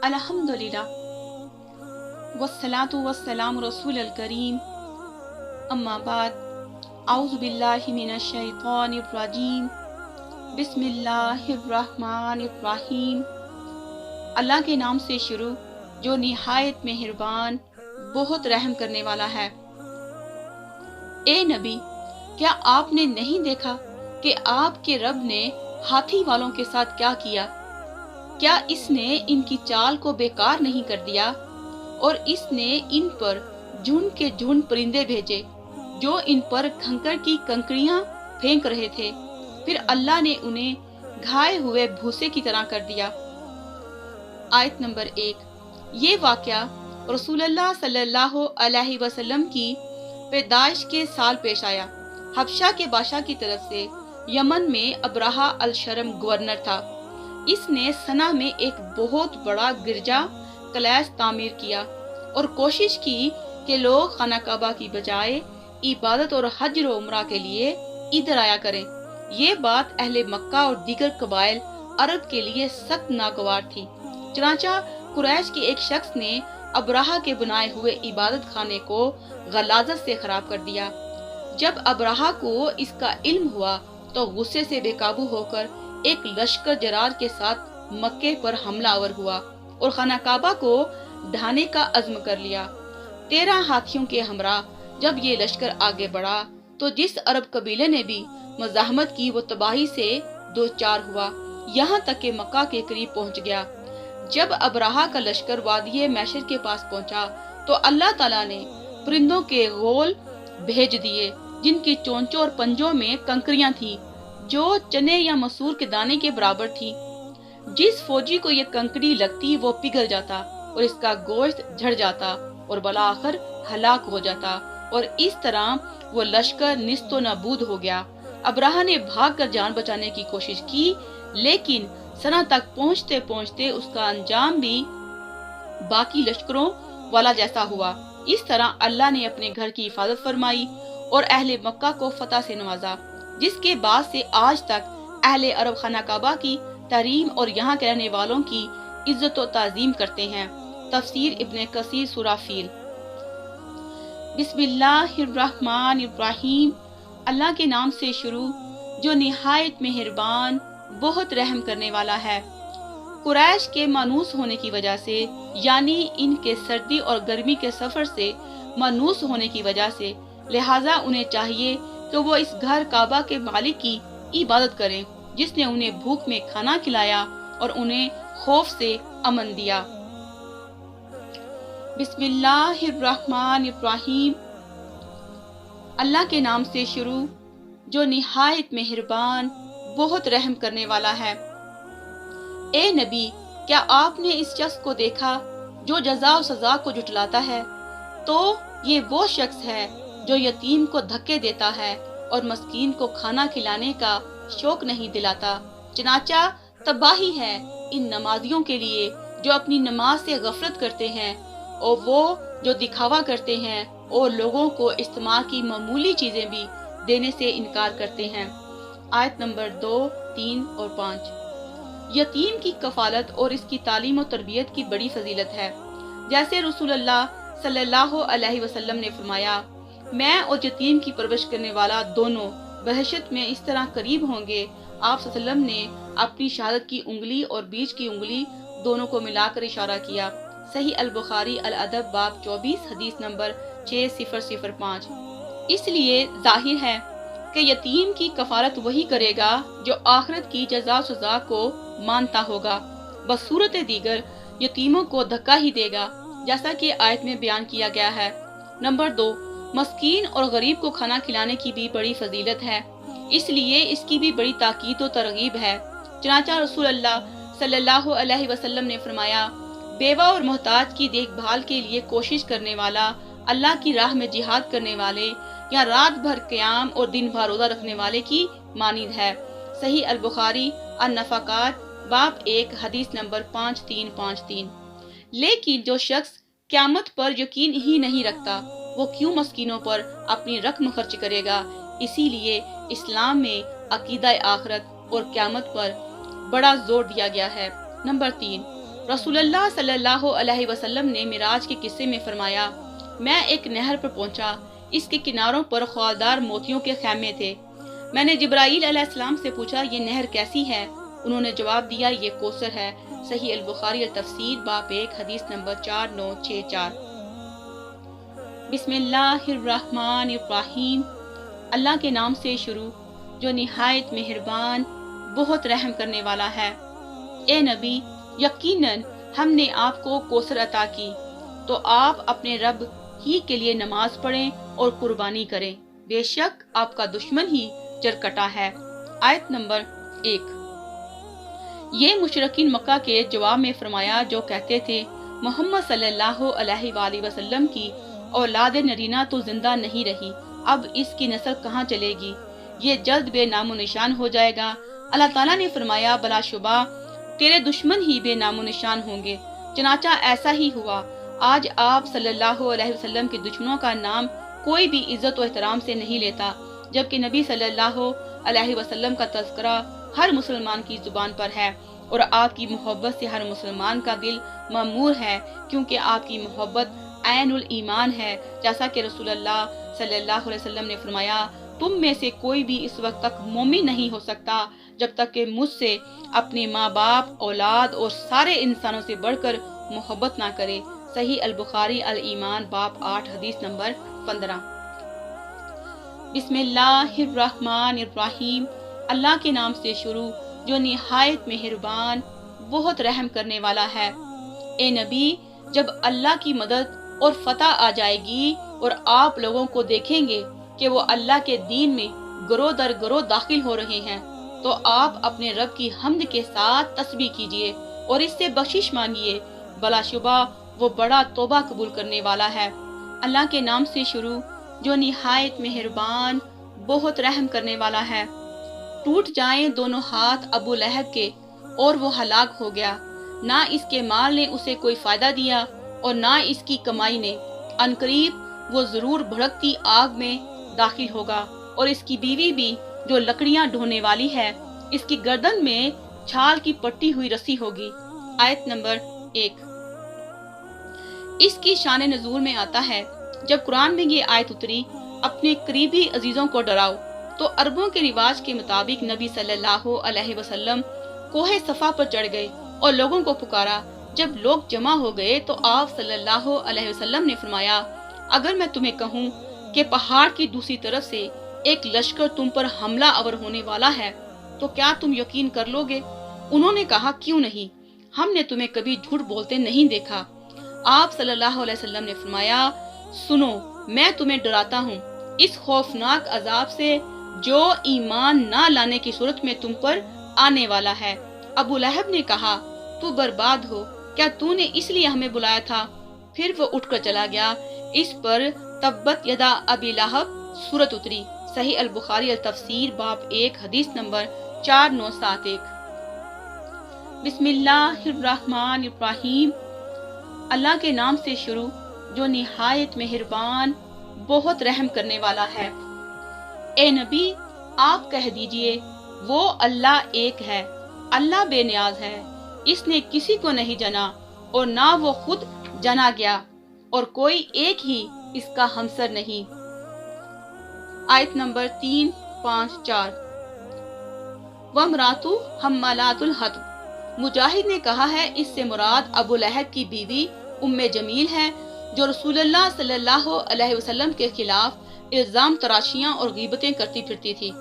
अल्हम्दुलिल्लाह वस्सलातु वस्सलामु रसूलिल करीम अम्मा बाद औज़ु बिल्लाहि मिनश शैतानिर रजीम बिस्मिल्लाहिर रहमानिर रहीम। अल्लाह के नाम से शुरू जो निहायत मेहरबान बहुत रहम करने वाला है। ए नबी, क्या आपने नहीं देखा कि आपके रब ने हाथी वालों के साथ क्या किया? क्या इसने इनकी चाल को बेकार नहीं कर दिया और इसने इन पर झुंड के झुंड परिंदे भेजे जो इन पर कंकड़ की कंकड़ियां फेंक रहे थे। फिर अल्लाह ने उन्हें घाये हुए भूसे की तरह कर दिया। आयत नंबर 1। ये वाकया रसूलुल्लाह सल्लल्लाहु अलैहि वसल्लम की पैदाइश के साल पेश आया। हबशा के बादशाह की तरफ से यमन में अब्राहा अल शरम गवर्नर था। इसने सना में एक बहुत बड़ा गिरजा कलैस तामीर किया और कोशिश की कि लोग खाना काबा की बजाय इबादत और हज और उम्रा के लिए इधर आया करें। ये बात अहले मक्का और दीगर कबाइल अरब के लिए सख्त नागवार थी। चनाचा कुरैश के एक शख्स ने अब्राहा के बनाए हुए इबादत खाने को गलाजत से खराब कर दिया। जब अब्राहा को इसका इल्म हुआ तो गुस्से से बेकाबू होकर एक लश्कर जरार के साथ मक्के पर हमलावर हुआ और खाना काबा को ढाने का अज़्म कर लिया। 13 हाथियों के हमरा जब ये लश्कर आगे बढ़ा तो जिस अरब कबीले ने भी मज़ाहमत की वो तबाही से दो चार हुआ, यहाँ तक कि मक्का के करीब पहुँच गया। जब अब्राहा का लश्कर वादिये मैशर के पास पहुँचा तो अल्लाह ताला ने परिंदों के गोल भेज दिए जिनकी चोंचों और पंजों में कंकरियां थी जो चने या मसूर के दाने के बराबर थी। जिस फौजी को ये कंकड़ी लगती वो पिघल जाता और इसका गोश्त झड़ जाता और बलाखिर हलाक हो जाता और इस तरह वो लश्कर निस्तो नाबूद हो गया। अब्राहा ने भागकर जान बचाने की कोशिश की लेकिन सना तक पहुँचते पहुँचते उसका अंजाम भी बाकी लश्करों वाला जैसा हुआ। इस तरह अल्लाह ने अपने घर की हिफाजत फरमाई और अहले मक्का को फतह से नवाजा, जिसके बाद से आज तक अहले अरब खाना काबा की तहरीम और यहाँ के रहने वालों की इज्जत और ताज़ीम करते हैं। तफसीर इब्ने कसीर सूरा फील। बिस्मिल्लाहिर्रहमानिर्रहीम। अल्लाह के नाम से शुरू जो निहायत मेहरबान बहुत रहम करने वाला है। कुरैश के मानूस होने की वजह से यानी इनके सर्दी और गर्मी के सफर से मानूस होने की वजह से लिहाजा उन्हें चाहिए कि वो इस घर काबा के मालिक की इबादत करें जिसने उन्हें भूख में खाना खिलाया और उन्हें खौफ से अमन दिया। बिस्मिल्लाहिर्रहमानिर्रहीम। अल्लाह के नाम से शुरू जो निहायत मेहरबान बहुत रहम करने वाला है। ए नबी, क्या आपने इस शख्स को देखा जो जज़ा और सजा को जुटलाता है? तो ये वो शख्स है जो यतीम को धक्के देता है और मस्कीन को खाना खिलाने का शौक नहीं दिलाता। चनाचा तबाही है इन नमाजियों के लिए जो अपनी नमाज से गफलत करते हैं और वो जो दिखावा करते हैं और लोगों को इस्तेमाल की मामूली चीजें भी देने से इनकार करते हैं। आयत नंबर 2, 3 और 5। यतीम की कफालत और इसकी तालीम और तरबियत की बड़ी फजीलत है। जैसे रसूलुल्लाह सल्लल्लाहु अलैहि वसल्लम ने फरमाया, मैं और यतीम की परवरिश करने वाला दोनों बहशत में इस तरह करीब होंगे। आप सल्लल्लाहु अलैहि वसल्लम ने अपनी शहादत की उंगली और बीच की उंगली दोनों को मिलाकर इशारा किया। सही अल बुखारी अल अदब बाब 24 हदीस नंबर 6005। इसलिए जाहिर है कि यतीम की कफालत वही करेगा जो आखिरत की जज़ा सजा को मानता होगा। बसूरत दीगर यतीमों को धक्का ही देगा जैसा कि आयत में बयान किया गया है। नंबर 2, मस्कीन और गरीब को खाना खिलाने की भी बड़ी फजीलत है, इसलिए इसकी भी बड़ी ताकीद और तरगीब है। चनाचा रसूलुल्लाह सल्लल्लाहु अलैहि वसल्लम ने फरमाया, बेवा और मोहताज की देखभाल के लिए कोशिश करने वाला अल्लाह की राह में जिहाद करने वाले या रात भर क़याम और दिन भर रोजा रखने वाले की मानिंद है। सही अल बुखारी अन नफाकात बाब 1 हदीस नंबर 5353। लेकिन जो शख्स क़यामत पर यकीन ही नहीं रखता वो क्यों मस्कीनों पर अपनी रकम खर्च करेगा। इसीलिए इस्लाम में अकीदा आखिरत और क़यामत पर बड़ा जोर दिया गया है। नंबर 3, रसूल अल्लाह सल्लल्लाहु अलैहि वसल्लम ने मिराज के किस्से में फरमाया, मैं एक नहर पर पहुंचा, इसके किनारों पर ख्वालदार मोतियों के खैमे थे। मैंने जिब्राईल अलैहिस्सलाम से पूछा, ये नहर कैसी है? उन्होंने जवाब दिया, ये कौसर है। सही अल बुखारी अल तफसीर बाब 1 हदीस नंबर 4964। बिस्मिल्लाहिर्रहमानिर्रहीम। अल्लाह के नाम से शुरू जो निहायत मेहरबान बहुत रहम करने वाला है। ए नबी, यकीनन हमने आपको कौसर अता की, तो आप अपने रब ही के लिए नमाज पढ़ें और कुर्बानी करें, बेशक आपका दुश्मन ही चरकटा है। आयत नंबर 1। ये मुशरिकीन मक्का के जवाब में फरमाया जो कहते थे, मोहम्मद सल्लल्लाहु अलैहि वसल्लम की औलाद नरीना तो जिंदा नहीं रही, अब इसकी नस्ल कहाँ चलेगी? ये जल्द बेनामो निशान हो जाएगा। अल्लाह ताला ने फरमाया, बलाशुबा तेरे दुश्मन ही बेनामो निशान होंगे। चनाचा ऐसा ही हुआ। आज आप सल्लल्लाहु अलैहि वसल्लम के दुश्मनों का नाम कोई भी इज्जत और एहतराम से नहीं लेता, जबकि नबी सल्लल्लाहु अलैहि वसल्लम का तज़किरा हर मुसलमान की जुबान पर है और आपकी मोहब्बत से हर मुसलमान का दिल ममूर है, क्योंकि आपकी मोहब्बत ऐनुल ईमान है। जैसा कि रसूलुल्लाह सल्लल्लाहु अलैहि वसल्लम ने फरमाया, तुम में से कोई भी इस वक्त तक मोमिन नहीं हो सकता जब तक कि मुझसे अपने माँ बाप, औलाद और सारे इंसानों से बढ़कर मोहब्बत ना करे। सही अल बुखारी अल ईमान बाब 8 हदीस नंबर 15। बिस्मिल्लाहिर्रहमानिर्रहीम। अल्लाह के नाम से शुरू जो निहायत मेहरबान बहुत रहम करने वाला है। ए नबी, जब अल्लाह की मदद और फतह आ जाएगी और आप लोगों को देखेंगे कि वो अल्लाह के दीन में गरोह दर गरोह दाखिल हो रहे हैं, तो आप अपने रब की हम्द के साथ तस्बीह कीजिए और इससे बख्शिश मांगिए, बलाशुबा वो बड़ा तौबा कबूल करने वाला है। अल्लाह के नाम से शुरू जो निहायत मेहरबान बहुत रहम करने वाला है। टूट जाएं दोनों हाथ अबू लहब के और वो हलाक हो गया। ना इसके माल ने उसे कोई फायदा दिया और ना इसकी कमाई ने। अनकरीब वो जरूर भड़कती आग में दाखिल होगा और इसकी बीवी भी जो लकड़ियां ढोने वाली है, इसकी गर्दन में छाल की पट्टी हुई रस्सी होगी। आयत नंबर 1। इसकी शान नज़ूल में आता है, जब कुरान में ये आयत उतरी, अपने करीबी अजीजों को डराओ, तो अरबों के रिवाज के मुताबिक नबी सल्लल्लाहु अलैहि वसल्लम कोहे सफा पर चढ़ गए और लोगों को पुकारा। जब लोग जमा हो गए तो आप सल्लल्लाहु अलैहि वसल्लम ने फरमाया, अगर मैं तुम्हें कहूँ कि पहाड़ की दूसरी तरफ से एक लश्कर तुम पर हमला आवर होने वाला है, तो क्या तुम यकीन कर लोगे? उन्होंने कहा, क्यों नहीं, हमने तुम्हें कभी झूठ बोलते नहीं देखा। आप सल्लल्लाहु अलैहि वसल्लम ने फरमाया, सुनो, मैं तुम्हें डराता हूँ इस खौफनाक अजाब से जो ईमान ना लाने की सूरत में तुम पर आने वाला है। अबू लहब ने कहा, तू बर्बाद हो, क्या तूने इसलिए हमें बुलाया था? फिर वो उठकर चला गया। इस पर तब्बत यदा अबी लहब सूरत उतरी। सही अल बुखारी अल तफसीर बाब 1 हदीस नंबर 4971। बिस्मिल्लाहिर्रहमानिर्रहीम। अल्लाह के नाम से शुरू जो निहायत मेहरबान बहुत रहम करने वाला है। ए नबी, आप कह दीजिए, वो अल्लाह एक है, अल्लाह बेनियाज है, इसने किसी को नहीं जना और ना वो खुद जना गया और कोई एक ही इसका हमसर नहीं। आयत नंबर 3, 5, 4। वमरातु हम्मालातुल हतब। मुजाहिद ने कहा है, इससे मुराद अबू लहब की बीवी उम्मे जमील है, जो रसूलुल्लाह सल्लल्लाहु अलैहि वसल्लम के खिलाफ इल्जाम तराशियां और गीबतें करती फिरती थी।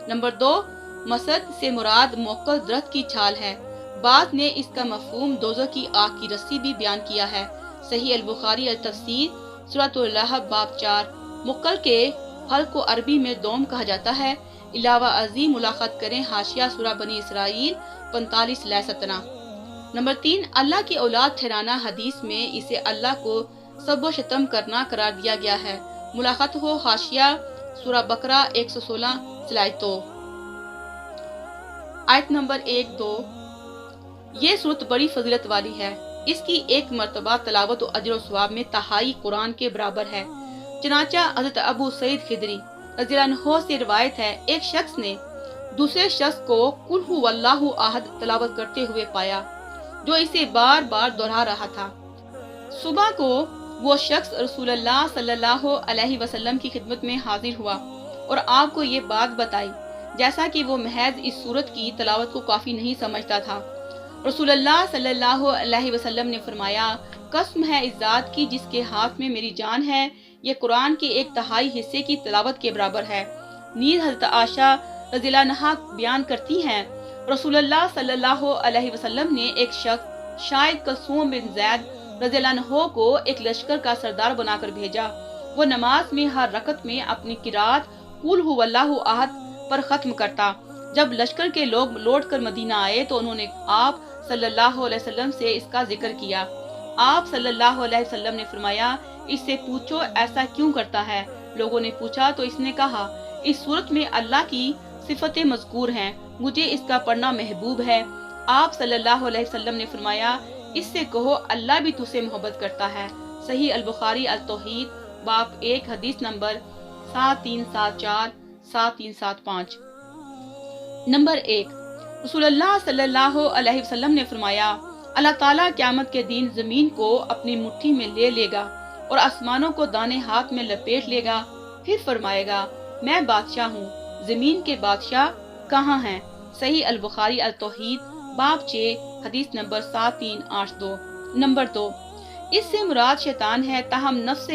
नंबर 2, मसद से मुराद मोक्कल दरख्त की छाल है। बाद ने इसका मफहूम दोज़ख की आग की रस्सी भी बयान किया है। सही अल बुखारी अल तफसीर सूरतुल लहब बाब 4। मुक्कल के फल को अरबी में दोम कहा जाता है। इलावा अजीम मुलाकात करें हाशिया सूरा बनी इसराइल 45-17। नंबर 3, अल्लाह की औलाद ठहराना। हदीस में इसे अल्लाह को सबो शतम करना करार दिया गया है। मुलाकात हो हाशिया सूरा बकरा 116-2। आयत नंबर 1-2। ये सूरत बड़ी फजीलत वाली है। इसकी एक मर्तबा तलावत और अजर व सवाब में तहाई कुरान के बराबर है। चनाचा हज़रत अबू सईद खिदरी रज़ियल्लाहु अन्हु से रिवायत है, एक शख्स ने दूसरे शख्स को कुल हुवल्लाहु अहद तलावत करते हुए पाया। जो इसे बार बार दोहरा रहा था। सुबह को वो शख्स रसूल अल्लाह सल्लल्लाहु अलैहि वसल्लम की खिदमत में हाजिर हुआ और आपको ये बात बताई, जैसा कि वो महज इस सूरत की तलावत को काफ़ी नहीं समझता था। रसूल अल्लाह सल्लल्लाहु अलैहि वसल्लम ने फरमाया, कसम है इस ज़ात की जिसके हाथ में मेरी जान है, ये कुरान के 1/3 हिस्से की तलावत के बराबर है। नीज़ हज़रत आयशा रज़ियल्लाहु अन्हा बयान करती हैं, रसूल अल्लाह सल्लल्लाहु अलैहि वसल्लम ने एक शख्स शायद कलसूम बिन ज़ैद रज़ियल्लाहु अन्हु को एक लश्कर का सरदार बनाकर भेजा। वो नमाज में हर रकत में अपनी किरात कुल हुवल्लाहु अहद पर खत्म करता। जब लश्कर के लोग लौटकर मदीना आए तो उन्होंने आप सल्लल्लाहु अलैहि वसल्लम से इसका जिक्र किया। आप सल्लल्लाहु अलैहि वसल्लम ने फरमाया, इससे पूछो ऐसा क्यों करता है। लोगों ने पूछा तो इसने कहा, इस सूरत में अल्लाह की सिफतें मज़कूर हैं, मुझे इसका पढ़ना महबूब है। आप सल्लल्लाहु अलैहि वसल्लम ने फरमाया, इससे कहो अल्लाह भी तुझसे मोहब्बत करता है। सही अल बुखारी अल तौहीद बाब 1 हदीस नंबर 7374 7375। नंबर 1, रसूलुल्लाह सल्लल्लाहु अलैहि वसल्लम ने फरमाया, अल्लाह ताला क़यामत के दिन ज़मीन को अपनी मुट्ठी में ले लेगा और आसमानों को दाने हाथ में लपेट लेगा। फिर फरमाएगा, मैं बादशाह हूँ, ज़मीन के बादशाह कहाँ हैं। सही अल बुखारी अल तौहीद बाब 6 हदीस नंबर 7382। नंबर 2, इससे मुराद शैतान है, ताहम नफ्स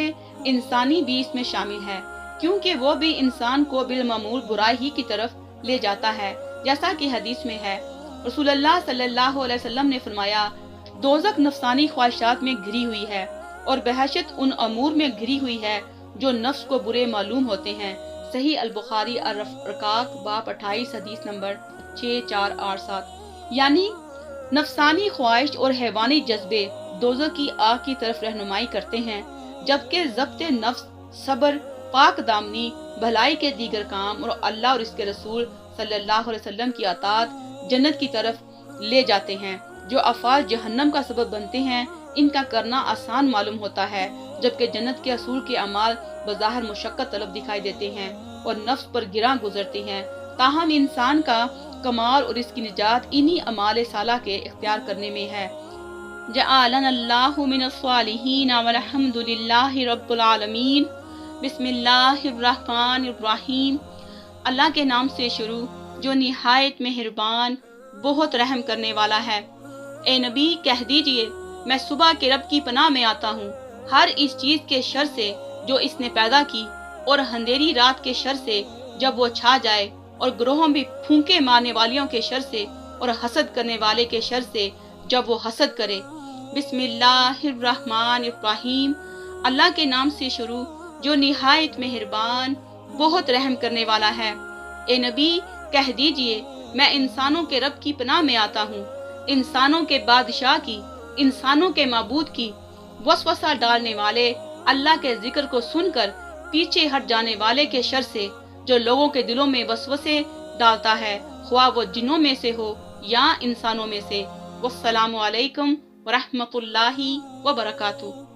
इंसानी भी इसमें शामिल है, क्योंकि वो भी इंसान को बिलमामूल बुराई ही की तरफ ले जाता है, जैसा कि हदीस में है। रसूलुल्लाह सल्लल्लाहु अलैहि वसल्लम ने फरमाया, दोज़ख नफ्सानी ख्वाहिशात में घिरी हुई है और बहशत उन अमूर में घिरी हुई है जो नफ्स को बुरे मालूम होते हैं। सही अल बुखारी अल रकाक बाब 28 हदीस नंबर 6487। यानी नफ्सानी ख्वाहिश और हैवानी जज्बे दोज़ख की आग की तरफ रहनुमाई करते हैं, जबकि ज़ब्त नफ्स, सब्र, पाक दामनी, भलाई के दीगर काम और अल्लाह और इसके रसूल सल्लल्लाहु अलैहि वसल्लम की अताअत जन्नत की तरफ ले जाते हैं। जो अफ़ाल जहन्नम का सबब बनते हैं, इनका करना आसान मालूम होता है, जबकि जन्नत के असूल के अमाल बज़ाहिर मुशक्क़त तलब दिखाई देते हैं और नफ्स पर गिरा गुजरते हैं। ताहम इंसान का कमाल और इसकी निजात इन्हीं अमाल साला के इख्तियार करने में है। जअलनल्लाहु मिनस्सालिहीन वल्हम्दुलिल्लाहि रब्बिल आलमीन। बिस्मिल्लाहिर्रहमानिर्रहीम। अल्लाह के नाम से शुरू जो निहायत मेहरबान बहुत रहम करने वाला है। ए नबी कह दीजिए, मैं सुबह के रब की पनाह में आता हूँ हर इस चीज़ के शर से जो इसने पैदा की, और अंधेरी रात के शर से जब वो छा जाए, और ग्रोहों में फूंके मारने वालियों के शर से, और हसद करने वाले के शर से जब वो हसद करे। बिस्मिल्लाहिर्रहमानिर्रहीम। अल्लाह के नाम से शुरू जो निहायत मेहरबान बहुत रहम करने वाला है। ए नबी कह दीजिए, मैं इंसानों के रब की पनाह में आता हूँ, इंसानों के बादशाह की, इंसानों के माबूद की, वसवसा डालने वाले अल्लाह के जिक्र को सुनकर पीछे हट जाने वाले के शर से, जो लोगों के दिलों में वसवसे डालता है, ख्वाह वो जिन्नों में से हो या इंसानों में से। वस्सलामु अलैकुम व रहमतुल्लाहि व बरकातुहू।